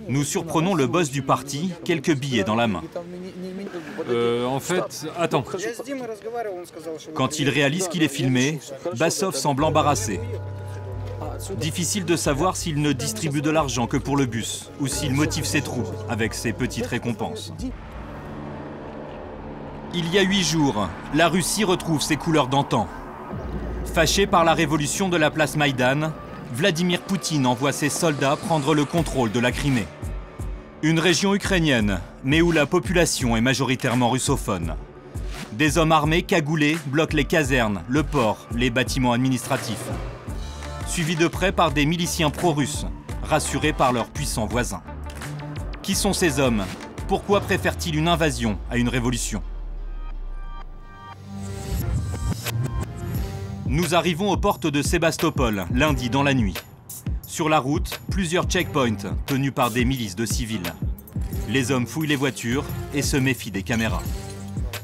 Nous surprenons le boss du parti, quelques billets dans la main. En fait, attends. Quand il réalise qu'il est filmé, Bassov semble embarrassé. Difficile de savoir s'il ne distribue de l'argent que pour le bus, ou s'il motive ses troupes avec ses petites récompenses. Il y a 8 jours, la Russie retrouve ses couleurs d'antan. Fâché par la révolution de la place Maïdan, Vladimir Poutine envoie ses soldats prendre le contrôle de la Crimée. Une région ukrainienne, mais où la population est majoritairement russophone. Des hommes armés cagoulés bloquent les casernes, le port, les bâtiments administratifs. Suivis de près par des miliciens pro-russes, rassurés par leurs puissants voisins. Qui sont ces hommes? Pourquoi préfèrent-ils une invasion à une révolution? Nous arrivons aux portes de Sébastopol, lundi dans la nuit. Sur la route, plusieurs checkpoints tenus par des milices de civils. Les hommes fouillent les voitures et se méfient des caméras.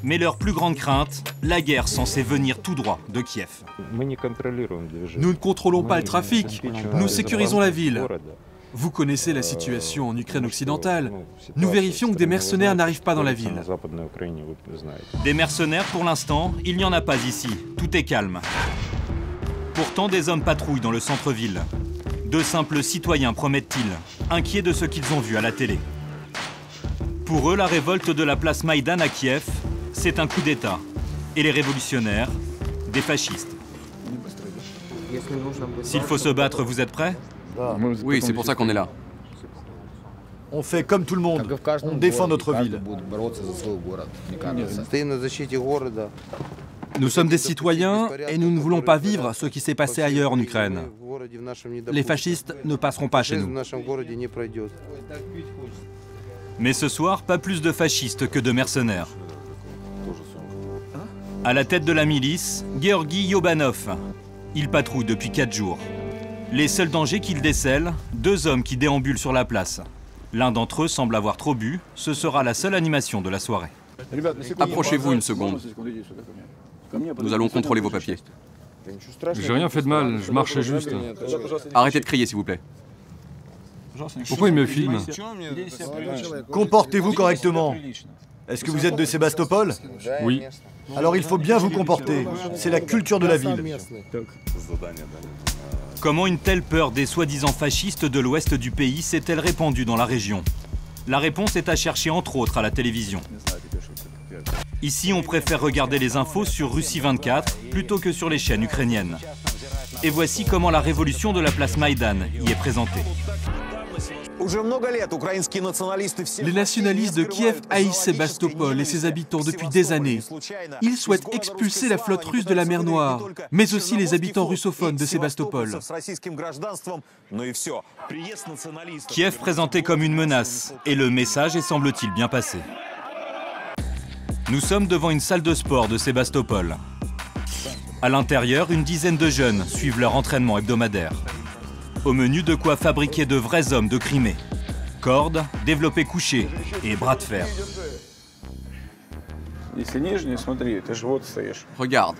Mais leur plus grande crainte, la guerre censée venir tout droit de Kiev. Nous ne contrôlons pas le trafic, nous sécurisons la ville. Vous connaissez la situation en Ukraine occidentale. Nous vérifions que des mercenaires n'arrivent pas dans la ville. Des mercenaires, pour l'instant, il n'y en a pas ici. Tout est calme. Pourtant, des hommes patrouillent dans le centre-ville. De simples citoyens, promettent-ils, inquiets de ce qu'ils ont vu à la télé. Pour eux, la révolte de la place Maïdan à Kiev, c'est un coup d'État. Et les révolutionnaires, des fascistes. S'il faut se battre, vous êtes prêts? Oui, c'est pour ça qu'on est là. On fait comme tout le monde, on défend notre ville. Nous sommes des citoyens et nous ne voulons pas vivre ce qui s'est passé ailleurs en Ukraine. Les fascistes ne passeront pas chez nous. Mais ce soir, pas plus de fascistes que de mercenaires. À la tête de la milice, Georgi Yobanov. Il patrouille depuis 4 jours. Les seuls dangers qu'il décèle, 2 hommes qui déambulent sur la place. L'un d'entre eux semble avoir trop bu, ce sera la seule animation de la soirée. Approchez-vous une seconde. Nous allons contrôler vos papiers. J'ai rien fait de mal, je marchais juste. Arrêtez de crier, s'il vous plaît. Pourquoi il me filme? Comportez-vous correctement. Est-ce que vous êtes de Sébastopol? Oui. Alors il faut bien vous comporter. C'est la culture de la ville. Comment une telle peur des soi-disant fascistes de l'ouest du pays s'est-elle répandue dans la région? La réponse est à chercher entre autres à la télévision. Ici, on préfère regarder les infos sur Russie 24 plutôt que sur les chaînes ukrainiennes. Et voici comment la révolution de la place Maïdan y est présentée. Les nationalistes de Kiev haïssent Sébastopol et ses habitants depuis des années. Ils souhaitent expulser la flotte russe de la mer Noire, mais aussi les habitants russophones de Sébastopol. Kiev présenté comme une menace, et le message est semble-t-il bien passé. Nous sommes devant une salle de sport de Sébastopol. À l'intérieur, une dizaine de jeunes suivent leur entraînement hebdomadaire. Au menu, de quoi fabriquer de vrais hommes de Crimée. Cordes, développé couché et bras de fer. Regarde,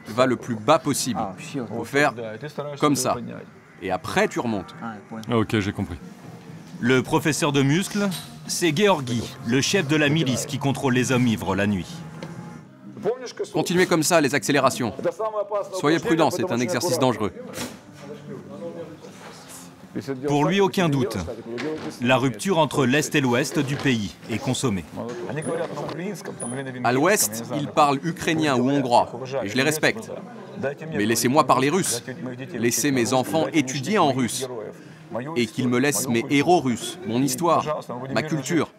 va le plus bas possible. Faut faire comme ça. Et après, tu remontes. Ah, ok, j'ai compris. Le professeur de muscles, c'est Georgi, le chef de la milice qui contrôle les hommes ivres la nuit. Continuez comme ça, les accélérations. Soyez prudents, c'est un exercice dangereux. Pour lui, aucun doute. La rupture entre l'Est et l'Ouest du pays est consommée. À l'ouest, ils parlent ukrainien ou hongrois, et je les respecte. Mais laissez-moi parler russe. Laissez mes enfants étudier en russe. Et qu'ils me laissent mes héros russes, mon histoire, ma culture.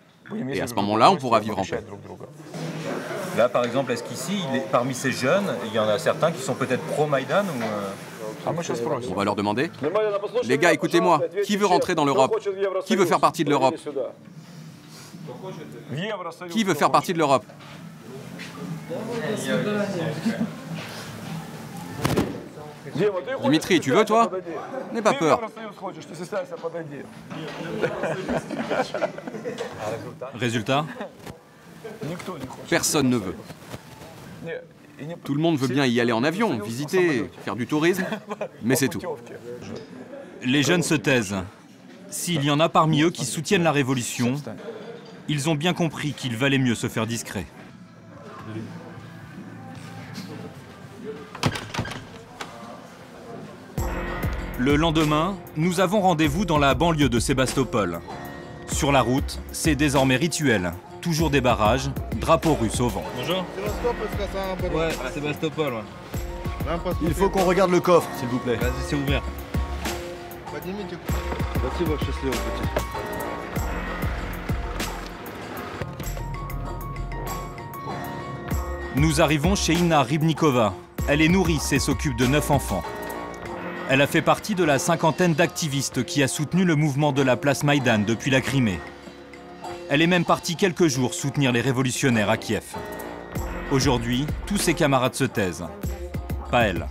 Et à ce moment-là, on pourra vivre en paix. Là, par exemple, est-ce qu'ici, parmi ces jeunes, il y en a certains qui sont peut-être pro-Maïdan ou... On va leur demander. Les gars, écoutez-moi. Qui veut rentrer dans l'Europe? Qui veut faire partie de l'Europe? Qui veut faire partie de l'Europe? Dimitri, tu veux, toi? N'aie pas peur. Résultat? Personne ne veut. Tout le monde veut bien y aller en avion, visiter, faire du tourisme, mais c'est tout. Les jeunes se taisent. S'il y en a parmi eux qui soutiennent la révolution, ils ont bien compris qu'il valait mieux se faire discret. Le lendemain, nous avons rendez-vous dans la banlieue de Sébastopol. Sur la route, c'est désormais rituel. Toujours des barrages, drapeau russe au vent. Bonjour. Ouais, à Sébastopol, ouais. Il faut qu'on regarde le coffre, s'il vous plaît. Vas-y, c'est ouvert. Nous arrivons chez Inna Rybnikova. Elle est nourrice et s'occupe de 9 enfants. Elle a fait partie de la cinquantaine d'activistes qui a soutenu le mouvement de la place Maïdan depuis la Crimée. Elle est même partie quelques jours soutenir les révolutionnaires à Kiev. Aujourd'hui, tous ses camarades se taisent. Pas elle.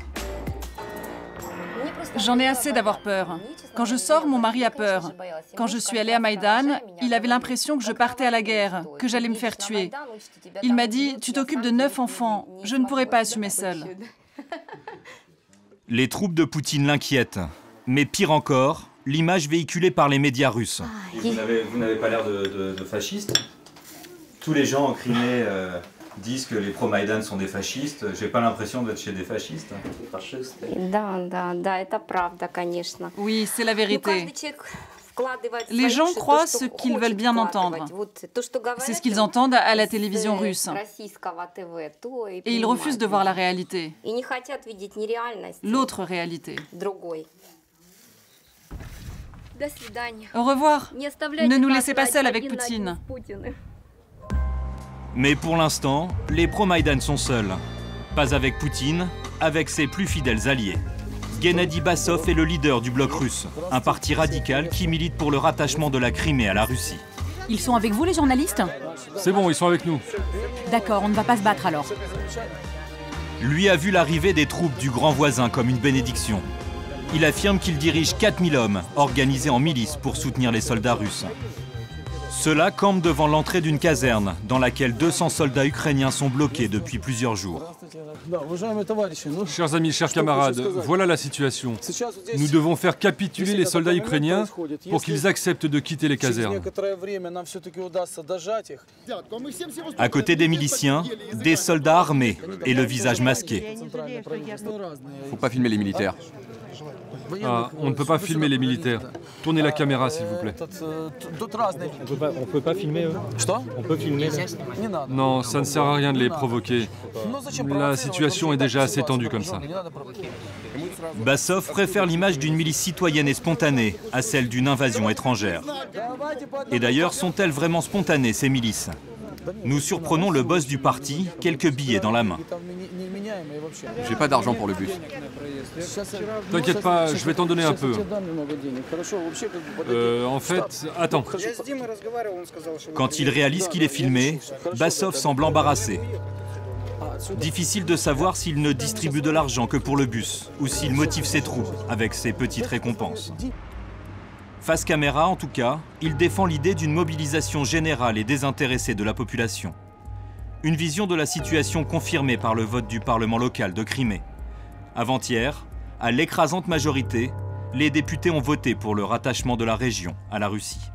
J'en ai assez d'avoir peur. Quand je sors, mon mari a peur. Quand je suis allée à Maïdan, il avait l'impression que je partais à la guerre, que j'allais me faire tuer. Il m'a dit « Tu t'occupes de 9 enfants, je ne pourrai pas assumer seule. » Les troupes de Poutine l'inquiètent. Mais pire encore, l'image véhiculée par les médias russes. Vous n'avez pas l'air de fasciste. Tous les gens en Crimée disent que les pro-Maïdan sont des fascistes. J'ai pas l'impression d'être chez des fascistes. Oui, c'est la vérité. Les gens croient ce qu'ils veulent bien entendre. C'est ce qu'ils entendent à la télévision russe. Et ils refusent de voir la réalité. L'autre réalité. Au revoir. Ne nous laissez pas seuls avec Poutine. Mais pour l'instant, les pro-Maïdan sont seuls. Pas avec Poutine, avec ses plus fidèles alliés. Gennady Bassov est le leader du bloc russe, un parti radical qui milite pour le rattachement de la Crimée à la Russie. Ils sont avec vous, les journalistes? C'est bon, ils sont avec nous. D'accord, on ne va pas se battre alors. Lui a vu l'arrivée des troupes du grand voisin comme une bénédiction. Il affirme qu'il dirige 4000 hommes, organisés en milices pour soutenir les soldats russes. Ceux-là campent devant l'entrée d'une caserne, dans laquelle 200 soldats ukrainiens sont bloqués depuis plusieurs jours. Chers amis, chers camarades, voilà la situation. Nous devons faire capituler les soldats ukrainiens pour qu'ils acceptent de quitter les casernes. À côté des miliciens, des soldats armés et le visage masqué. Faut pas filmer les militaires. Ah, on ne peut pas filmer les militaires. Tournez la caméra, s'il vous plaît. On peut pas filmer eux. On peut filmer. Non, ça ne sert à rien de les provoquer. La situation est déjà assez tendue comme ça. Bassov préfère l'image d'une milice citoyenne et spontanée à celle d'une invasion étrangère. Et d'ailleurs, sont-elles vraiment spontanées, ces milices? Nous surprenons le boss du parti, quelques billets dans la main. J'ai pas d'argent pour le bus. T'inquiète pas, je vais t'en donner un peu. En fait, attends. Quand il réalise qu'il est filmé, Bassov semble embarrassé. Difficile de savoir s'il ne distribue de l'argent que pour le bus, ou s'il motive ses troupes avec ses petites récompenses. Face caméra, en tout cas, il défend l'idée d'une mobilisation générale et désintéressée de la population. Une vision de la situation confirmée par le vote du Parlement local de Crimée. Avant-hier, à l'écrasante majorité, les députés ont voté pour le rattachement de la région à la Russie.